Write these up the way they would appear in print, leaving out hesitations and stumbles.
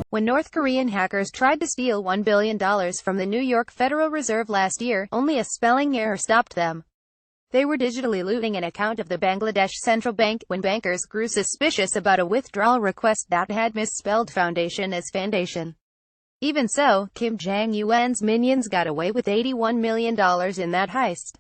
when North Korean hackers tried to steal $1 billion from the New York Federal Reserve last year. Only a spelling error stopped them. They were digitally looting an account of the Bangladesh Central Bank, when bankers grew suspicious about a withdrawal request that had misspelled foundation as foundation. Even so, Kim Jong-un's minions got away with $81 million in that heist.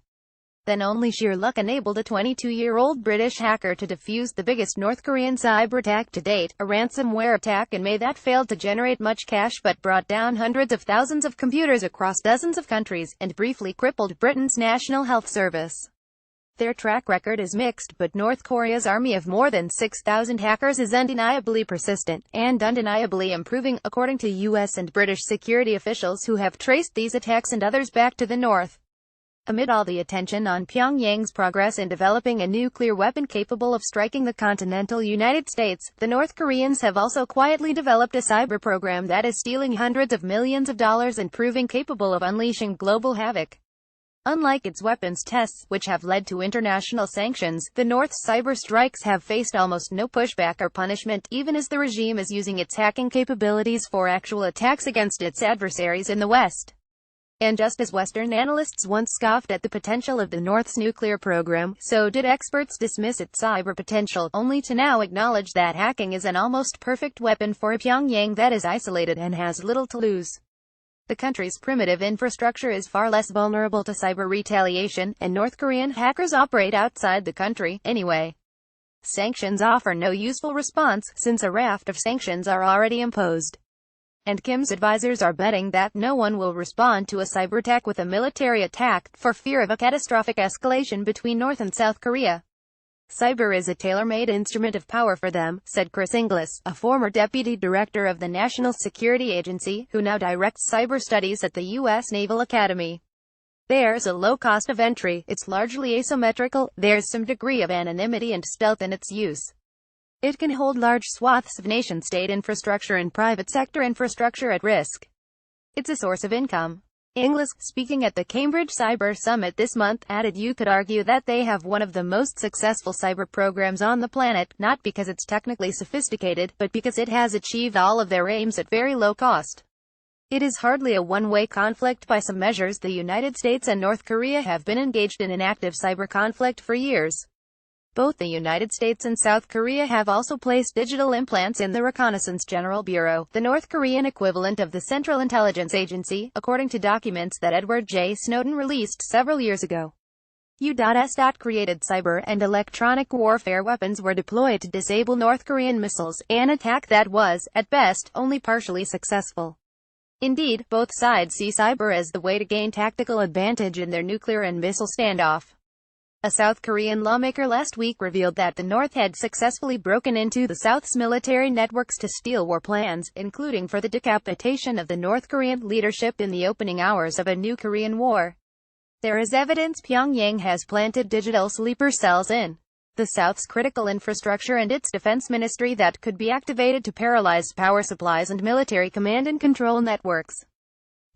Then only sheer luck enabled a 22-year-old British hacker to defuse the biggest North Korean cyber attack to date, a ransomware attack in May that failed to generate much cash but brought down hundreds of thousands of computers across dozens of countries, and briefly crippled Britain's National Health Service. Their track record is mixed, but North Korea's army of more than 6,000 hackers is undeniably persistent, and undeniably improving, according to U.S. and British security officials who have traced these attacks and others back to the North. Amid all the attention on Pyongyang's progress in developing a nuclear weapon capable of striking the continental United States, the North Koreans have also quietly developed a cyber program that is stealing hundreds of millions of dollars and proving capable of unleashing global havoc. Unlike its weapons tests, which have led to international sanctions, the North's cyber strikes have faced almost no pushback or punishment, even as the regime is using its hacking capabilities for actual attacks against its adversaries in the West. And just as Western analysts once scoffed at the potential of the North's nuclear program, so did experts dismiss its cyber potential, only to now acknowledge that hacking is an almost perfect weapon for a Pyongyang that is isolated and has little to lose. The country's primitive infrastructure is far less vulnerable to cyber retaliation, and North Korean hackers operate outside the country, anyway. Sanctions offer no useful response, since a raft of sanctions are already imposed. And Kim's advisors are betting that no one will respond to a cyber attack with a military attack, for fear of a catastrophic escalation between North and South Korea. Cyber is a tailor-made instrument of power for them, said Chris Inglis, a former deputy director of the National Security Agency, who now directs cyber studies at the U.S. Naval Academy. There's a low cost of entry, it's largely asymmetrical, there's some degree of anonymity and stealth in its use. It can hold large swaths of nation-state infrastructure and private sector infrastructure at risk. It's a source of income. Inglis, speaking at the Cambridge Cyber Summit this month, added you could argue that they have one of the most successful cyber programs on the planet, not because it's technically sophisticated, but because it has achieved all of their aims at very low cost. It is hardly a one-way conflict by some measures. The United States and North Korea have been engaged in an active cyber conflict for years. Both the United States and South Korea have also placed digital implants in the Reconnaissance General Bureau, the North Korean equivalent of the Central Intelligence Agency, according to documents that Edward J. Snowden released several years ago. U.S. created cyber and electronic warfare weapons were deployed to disable North Korean missiles, an attack that was, at best, only partially successful. Indeed, both sides see cyber as the way to gain tactical advantage in their nuclear and missile standoff. A South Korean lawmaker last week revealed that the North had successfully broken into the South's military networks to steal war plans, including for the decapitation of the North Korean leadership in the opening hours of a new Korean war. There is evidence Pyongyang has planted digital sleeper cells in the South's critical infrastructure and its defense ministry that could be activated to paralyze power supplies and military command and control networks.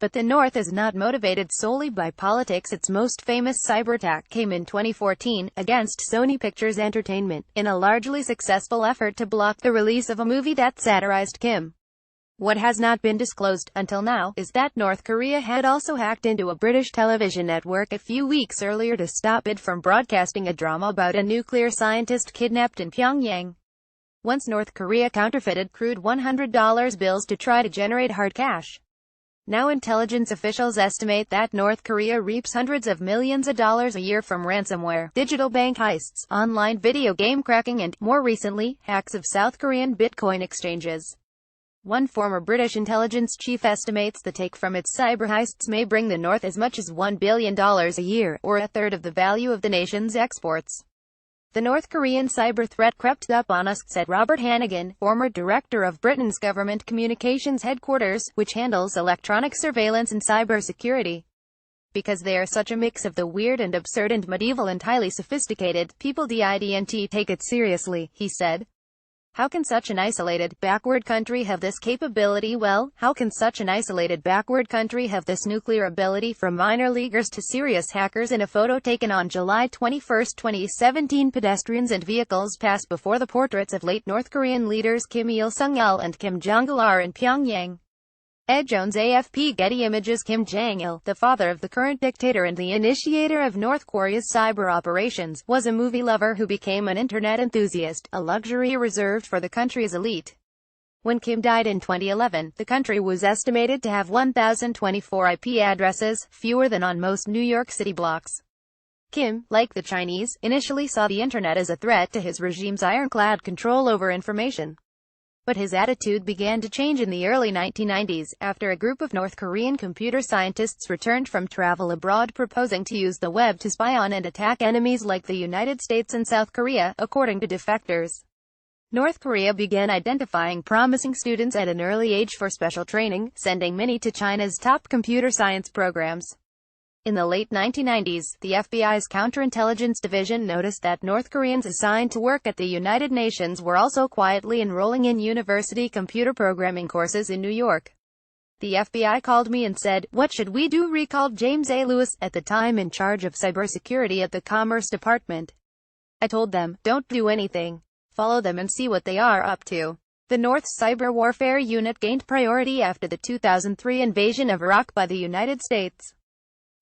But the North is not motivated solely by politics. Its most famous cyber attack came in 2014, against Sony Pictures Entertainment, in a largely successful effort to block the release of a movie that satirized Kim. What has not been disclosed, until now, is that North Korea had also hacked into a British television network a few weeks earlier to stop it from broadcasting a drama about a nuclear scientist kidnapped in Pyongyang. Once North Korea counterfeited crude $100 bills to try to generate hard cash. Now intelligence officials estimate that North Korea reaps hundreds of millions of dollars a year from ransomware, digital bank heists, online video game cracking and, more recently, hacks of South Korean Bitcoin exchanges. One former British intelligence chief estimates the take from its cyber heists may bring the North as much as $1 billion a year, or a third of the value of the nation's exports. The North Korean cyber threat crept up on us, said Robert Hannigan, former director of Britain's government communications headquarters, which handles electronic surveillance and cyber security. Because they are such a mix of the weird and absurd and medieval and highly sophisticated, people didn't take it seriously, he said. How can such an isolated, backward country have this capability? Well, how can such an isolated, backward country have this nuclear ability? From minor leaguers to serious hackers. In a photo taken on July 21, 2017, pedestrians and vehicles passed before the portraits of late North Korean leaders Kim Il-sung and Kim Jong-il in Pyongyang. Ed Jones, AFP. Getty Images. Kim Jong-il, the father of the current dictator and the initiator of North Korea's cyber operations, was a movie lover who became an internet enthusiast, a luxury reserved for the country's elite. When Kim died in 2011, the country was estimated to have 1,024 IP addresses, fewer than on most New York City blocks. Kim, like the Chinese, initially saw the internet as a threat to his regime's ironclad control over information. But his attitude began to change in the early 1990s, after a group of North Korean computer scientists returned from travel abroad proposing to use the web to spy on and attack enemies like the United States and South Korea, according to defectors. North Korea began identifying promising students at an early age for special training, sending many to China's top computer science programs. In the late 1990s, the FBI's counterintelligence division noticed that North Koreans assigned to work at the United Nations were also quietly enrolling in university computer programming courses in New York. The FBI called me and said, "What should we do?" recalled James A. Lewis, at the time in charge of cybersecurity at the Commerce Department. "I told them, don't do anything. Follow them and see what they are up to." The North's cyber warfare unit gained priority after the 2003 invasion of Iraq by the United States.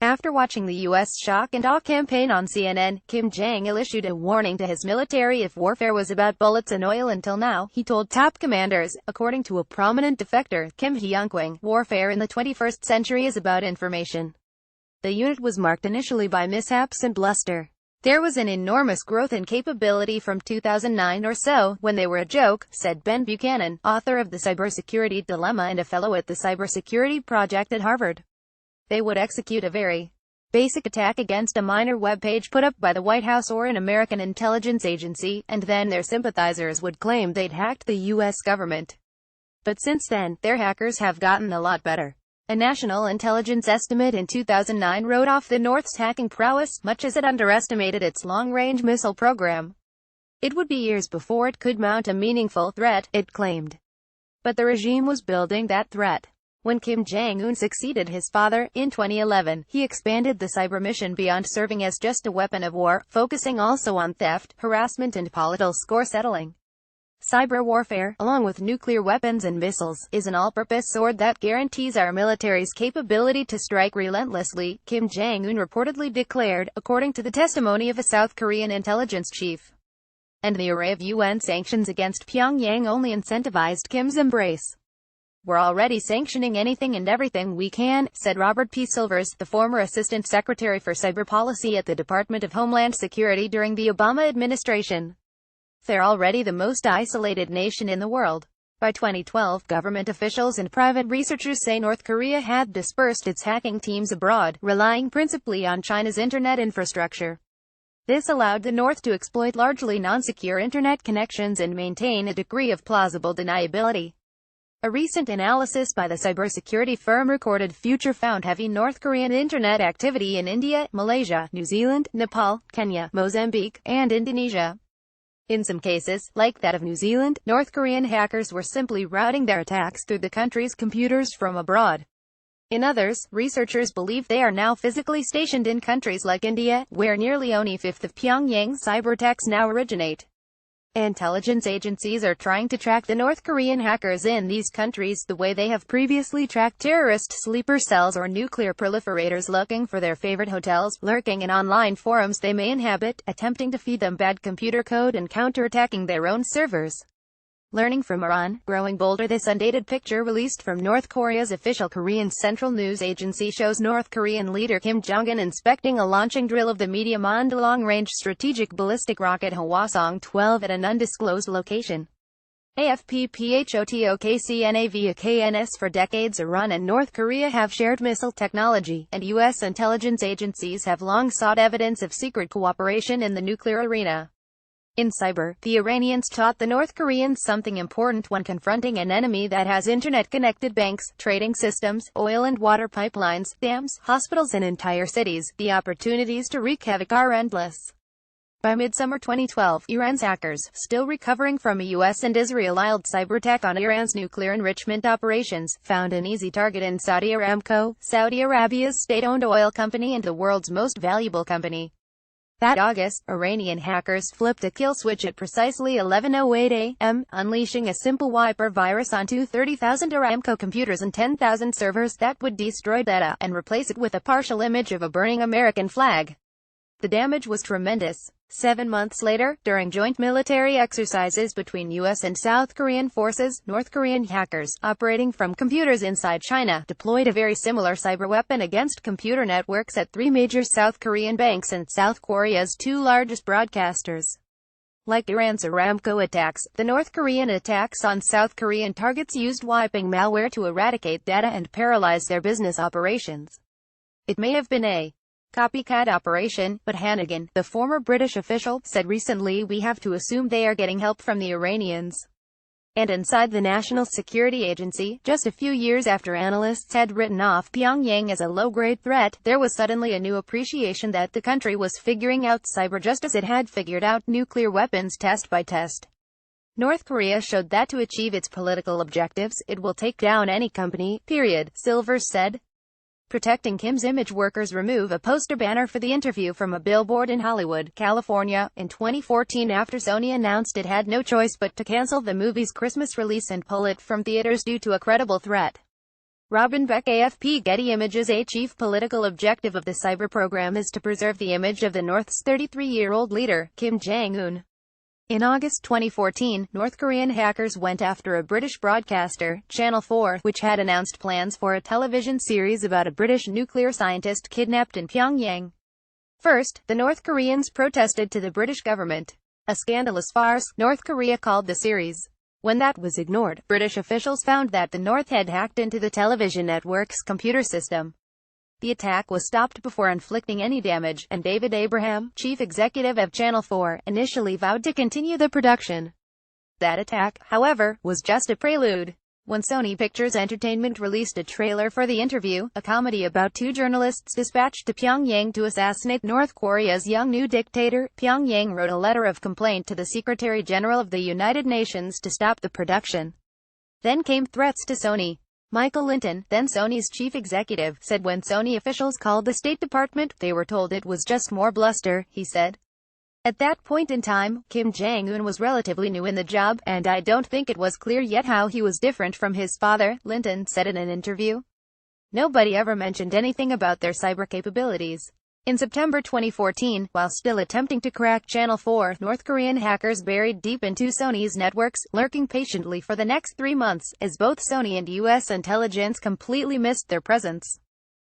After watching the U.S. shock and awe campaign on CNN, Kim Jong-il issued a warning to his military if warfare was about bullets and oil. Until now, he told top commanders, according to a prominent defector, Kim Hyung-kwang, warfare in the 21st century is about information. The unit was marked initially by mishaps and bluster. There was an enormous growth in capability from 2009 or so, when they were a joke, said Ben Buchanan, author of The Cybersecurity Dilemma and a fellow at the Cybersecurity Project at Harvard. They would execute a very basic attack against a minor web page put up by the White House or an American intelligence agency, and then their sympathizers would claim they'd hacked the U.S. government. But since then, their hackers have gotten a lot better. A national intelligence estimate in 2009 wrote off the North's hacking prowess, much as it underestimated its long-range missile program. It would be years before it could mount a meaningful threat, it claimed. But the regime was building that threat. When Kim Jong-un succeeded his father, in 2011, he expanded the cyber mission beyond serving as just a weapon of war, focusing also on theft, harassment and political score settling. Cyber warfare, along with nuclear weapons and missiles, is an all-purpose sword that guarantees our military's capability to strike relentlessly, Kim Jong-un reportedly declared, according to the testimony of a South Korean intelligence chief. And the array of UN sanctions against Pyongyang only incentivized Kim's embrace. "We're already sanctioning anything and everything we can," said Robert P. Silvers, the former Assistant Secretary for Cyber Policy at the Department of Homeland Security during the Obama administration. "They're already the most isolated nation in the world." By 2012, government officials and private researchers say North Korea had dispersed its hacking teams abroad, relying principally on China's internet infrastructure. This allowed the North to exploit largely non-secure internet connections and maintain a degree of plausible deniability. A recent analysis by the cybersecurity firm Recorded Future found heavy North Korean internet activity in India, Malaysia, New Zealand, Nepal, Kenya, Mozambique, and Indonesia. In some cases, like that of New Zealand, North Korean hackers were simply routing their attacks through the country's computers from abroad. In others, researchers believe they are now physically stationed in countries like India, where nearly only a fifth of Pyongyang's cyberattacks now originate. Intelligence agencies are trying to track the North Korean hackers in these countries the way they have previously tracked terrorist sleeper cells or nuclear proliferators looking for their favorite hotels, lurking in online forums they may inhabit, attempting to feed them bad computer code and counterattacking their own servers. Learning from Iran, growing bolder. This undated picture released from North Korea's official Korean Central News Agency shows North Korean leader Kim Jong-un inspecting a launching drill of the medium-and long-range strategic ballistic rocket Hwasong-12 at an undisclosed location. AFP. PHOTOKCNAVA-KNS. For decades Iran and North Korea have shared missile technology, and U.S. intelligence agencies have long sought evidence of secret cooperation in the nuclear arena. In cyber, the Iranians taught the North Koreans something important when confronting an enemy that has internet-connected banks, trading systems, oil and water pipelines, dams, hospitals and entire cities. The opportunities to wreak havoc are endless. By midsummer 2012, Iran's hackers, still recovering from a US and Israel-led cyberattack on Iran's nuclear enrichment operations, found an easy target in Saudi Aramco, Saudi Arabia's state-owned oil company and the world's most valuable company. That August, Iranian hackers flipped a kill switch at precisely 11:08 a.m., unleashing a simple wiper virus onto 30,000 Aramco computers and 10,000 servers that would destroy data and replace it with a partial image of a burning American flag. The damage was tremendous. 7 months later, during joint military exercises between U.S. and South Korean forces, North Korean hackers, operating from computers inside China, deployed a very similar cyberweapon against computer networks at 3 major South Korean banks and South Korea's 2 largest broadcasters. Like Iran's Aramco attacks, the North Korean attacks on South Korean targets used wiping malware to eradicate data and paralyze their business operations. It may have been a copycat operation, but Hannigan, the former British official, said recently, we have to assume they are getting help from the Iranians. And inside the National Security Agency, just a few years after analysts had written off Pyongyang as a low-grade threat, there was suddenly a new appreciation that the country was figuring out cyber just as it had figured out nuclear weapons test by test. North Korea showed that to achieve its political objectives, it will take down any company, period, Silvers said. Protecting Kim's image, workers remove a poster banner for the interview from a billboard in Hollywood, California, in 2014 after Sony announced it had no choice but to cancel the movie's Christmas release and pull it from theaters due to a credible threat. Robin Beck, AFP. Getty Images. A chief political objective of the cyber program is to preserve the image of the North's 33-year-old leader, Kim Jong-un. In August 2014, North Korean hackers went after a British broadcaster, Channel 4, which had announced plans for a television series about a British nuclear scientist kidnapped in Pyongyang. First, the North Koreans protested to the British government. A scandalous farce, North Korea called the series. When that was ignored, British officials found that the North had hacked into the television network's computer system. The attack was stopped before inflicting any damage, and David Abraham, chief executive of Channel 4, initially vowed to continue the production. That attack, however, was just a prelude. When Sony Pictures Entertainment released a trailer for The Interview, a comedy about 2 journalists dispatched to Pyongyang to assassinate North Korea's young new dictator, Pyongyang wrote a letter of complaint to the Secretary General of the United Nations to stop the production. Then came threats to Sony. Michael Linton, then Sony's chief executive, said when Sony officials called the State Department, they were told it was just more bluster, he said. At that point in time, Kim Jong-un was relatively new in the job, and I don't think it was clear yet how he was different from his father, Linton said in an interview. Nobody ever mentioned anything about their cyber capabilities. In September 2014, while still attempting to crack Channel 4, North Korean hackers buried deep into Sony's networks, lurking patiently for the next 3 months, as both Sony and U.S. intelligence completely missed their presence.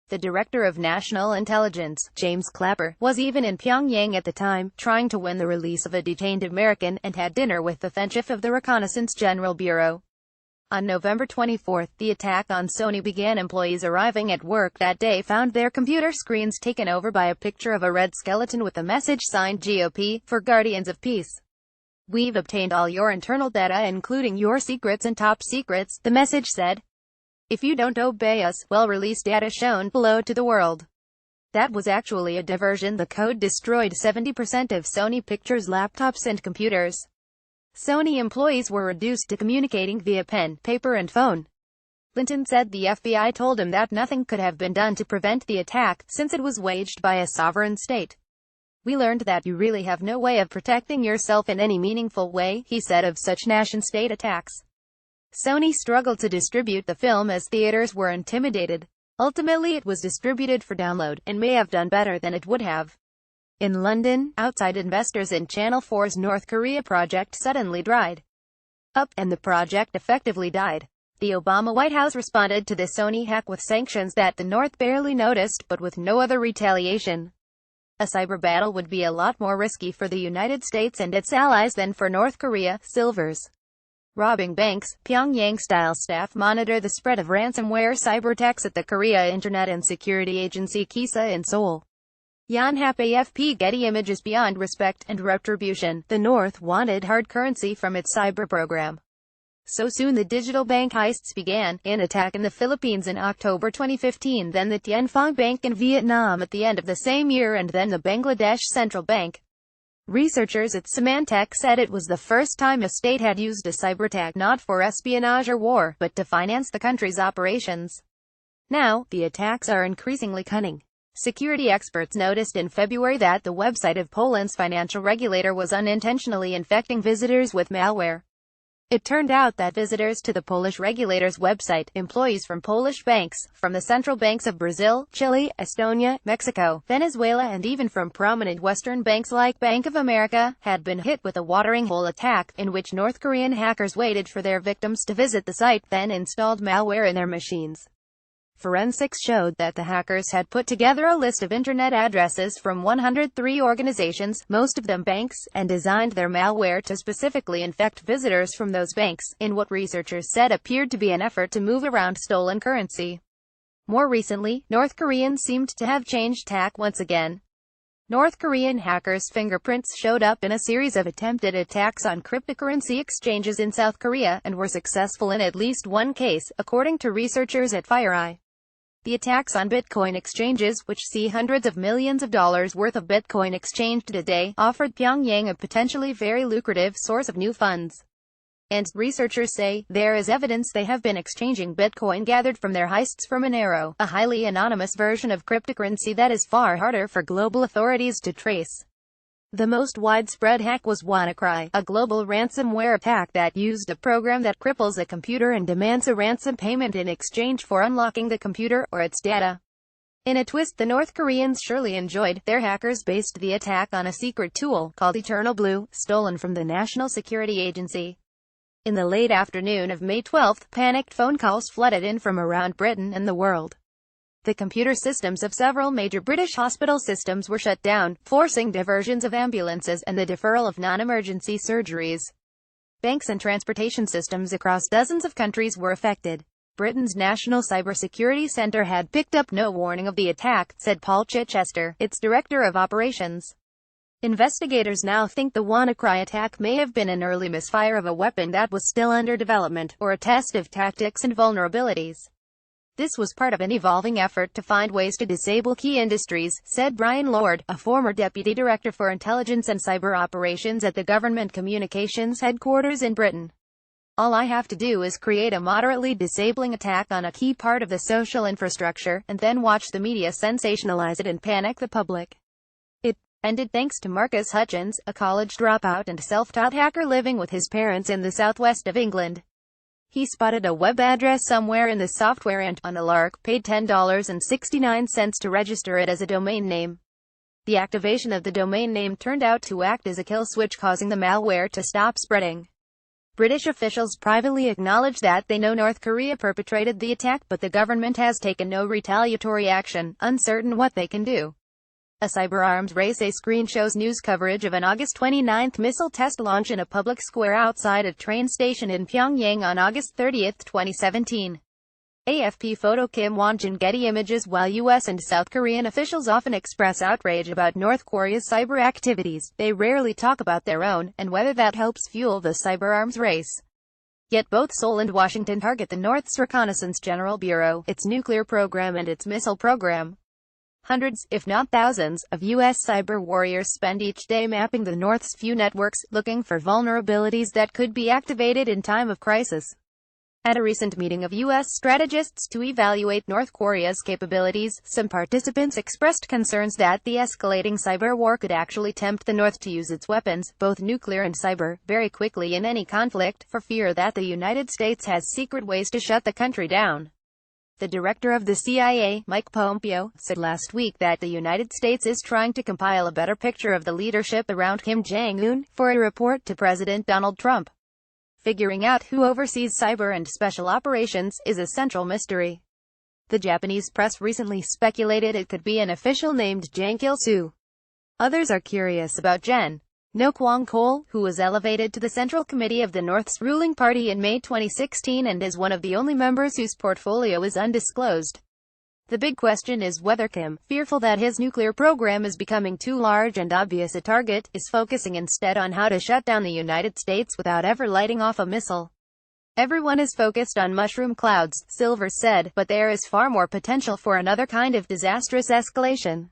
The Director of National Intelligence, James Clapper, was even in Pyongyang at the time, trying to win the release of a detained American, and had dinner with the then chief of the Reconnaissance General Bureau. On November 24, the attack on Sony began. Employees arriving at work that day found their computer screens taken over by a picture of a red skeleton with a message signed GOP, for Guardians of Peace. We've obtained all your internal data including your secrets and top secrets, the message said. If you don't obey us, we'll release data shown below to the world. That was actually a diversion. The code destroyed 70% of Sony Pictures laptops and computers. Sony employees were reduced to communicating via pen, paper and phone. Linton said the FBI told him that nothing could have been done to prevent the attack, since it was waged by a sovereign state. We learned that you really have no way of protecting yourself in any meaningful way, he said of such nation-state attacks. Sony struggled to distribute the film as theaters were intimidated. Ultimately it was distributed for download, and may have done better than it would have. In London, outside investors in Channel 4's North Korea project suddenly dried up, and the project effectively died. The Obama White House responded to the Sony hack with sanctions that the North barely noticed, but with no other retaliation. A cyber battle would be a lot more risky for the United States and its allies than for North Korea, Silvers. Robbing banks, Pyongyang-style staff monitor the spread of ransomware cyberattacks at the Korea Internet and Security Agency KISA in Seoul. Yonhap, AFP. Getty Images. Beyond respect and retribution, the North wanted hard currency from its cyber program. So soon the digital bank heists began, an attack in the Philippines in October 2015, then the Tianfeng Bank in Vietnam at the end of the same year, and then the Bangladesh Central Bank. Researchers at Symantec said it was the first time a state had used a cyber attack not for espionage or war, but to finance the country's operations. Now, the attacks are increasingly cunning. Security experts noticed in February that the website of Poland's financial regulator was unintentionally infecting visitors with malware. It turned out that visitors to the Polish regulator's website, employees from Polish banks, from the central banks of Brazil, Chile, Estonia, Mexico, Venezuela, and even from prominent Western banks like Bank of America, had been hit with a watering hole attack, in which North Korean hackers waited for their victims to visit the site, then installed malware in their machines. Forensics showed that the hackers had put together a list of internet addresses from 103 organizations, most of them banks, and designed their malware to specifically infect visitors from those banks, in what researchers said appeared to be an effort to move around stolen currency. More recently, North Koreans seemed to have changed tack once again. North Korean hackers' fingerprints showed up in a series of attempted attacks on cryptocurrency exchanges in South Korea, and were successful in at least one case, according to researchers at FireEye. The attacks on Bitcoin exchanges, which see hundreds of millions of dollars worth of Bitcoin exchanged a day, offered Pyongyang a potentially very lucrative source of new funds. And, researchers say, there is evidence they have been exchanging Bitcoin gathered from their heists from Monero, a highly anonymous version of cryptocurrency that is far harder for global authorities to trace. The most widespread hack was WannaCry, a global ransomware attack that used a program that cripples a computer and demands a ransom payment in exchange for unlocking the computer, or its data. In a twist the North Koreans surely enjoyed, their hackers based the attack on a secret tool, called Eternal Blue, stolen from the National Security Agency. In the late afternoon of May 12, panicked phone calls flooded in from around Britain and the world. The computer systems of several major British hospital systems were shut down, forcing diversions of ambulances, and the deferral of non-emergency surgeries. Banks and transportation systems across dozens of countries were affected. Britain's National Cybersecurity Centre had picked up no warning of the attack, said Paul Chichester, its director of operations. Investigators now think the WannaCry attack may have been an early misfire of a weapon that was still under development, or a test of tactics and vulnerabilities. This was part of an evolving effort to find ways to disable key industries, said Brian Lord, a former deputy director for intelligence and cyber operations at the government communications headquarters in Britain. All I have to do is create a moderately disabling attack on a key part of the social infrastructure, and then watch the media sensationalize it and panic the public. It ended thanks to Marcus Hutchins, a college dropout and self-taught hacker living with his parents in the southwest of England. He spotted a web address somewhere in the software and, on a lark, paid $10.69 to register it as a domain name. The activation of the domain name turned out to act as a kill switch, causing the malware to stop spreading. British officials privately acknowledged that they know North Korea perpetrated the attack, but the government has taken no retaliatory action, uncertain what they can do. A cyber-arms race. A screen shows news coverage of an August 29 missile test launch in a public square outside a train station in Pyongyang on August 30, 2017. AFP photo. Kim Won-jin. Getty Images. While U.S. and South Korean officials often express outrage about North Korea's cyber activities, they rarely talk about their own, and whether that helps fuel the cyber-arms race. Yet both Seoul and Washington target the North's Reconnaissance General Bureau, its nuclear program and its missile program. Hundreds, if not thousands, of U.S. cyber warriors spend each day mapping the North's few networks, looking for vulnerabilities that could be activated in time of crisis. At a recent meeting of U.S. strategists to evaluate North Korea's capabilities, some participants expressed concerns that the escalating cyber war could actually tempt the North to use its weapons, both nuclear and cyber, very quickly in any conflict, for fear that the United States has secret ways to shut the country down. The director of the CIA, Mike Pompeo, said last week that the United States is trying to compile a better picture of the leadership around Kim Jong-un, for a report to President Donald Trump. Figuring out who oversees cyber and special operations is a central mystery. The Japanese press recently speculated it could be an official named Jang Il-soo. Others are curious about Gen. No Kwang-chol, who was elevated to the Central Committee of the North's ruling party in May 2016 and is one of the only members whose portfolio is undisclosed. The big question is whether Kim, fearful that his nuclear program is becoming too large and obvious a target, is focusing instead on how to shut down the United States without ever lighting off a missile. Everyone is focused on mushroom clouds, Silver said, but there is far more potential for another kind of disastrous escalation.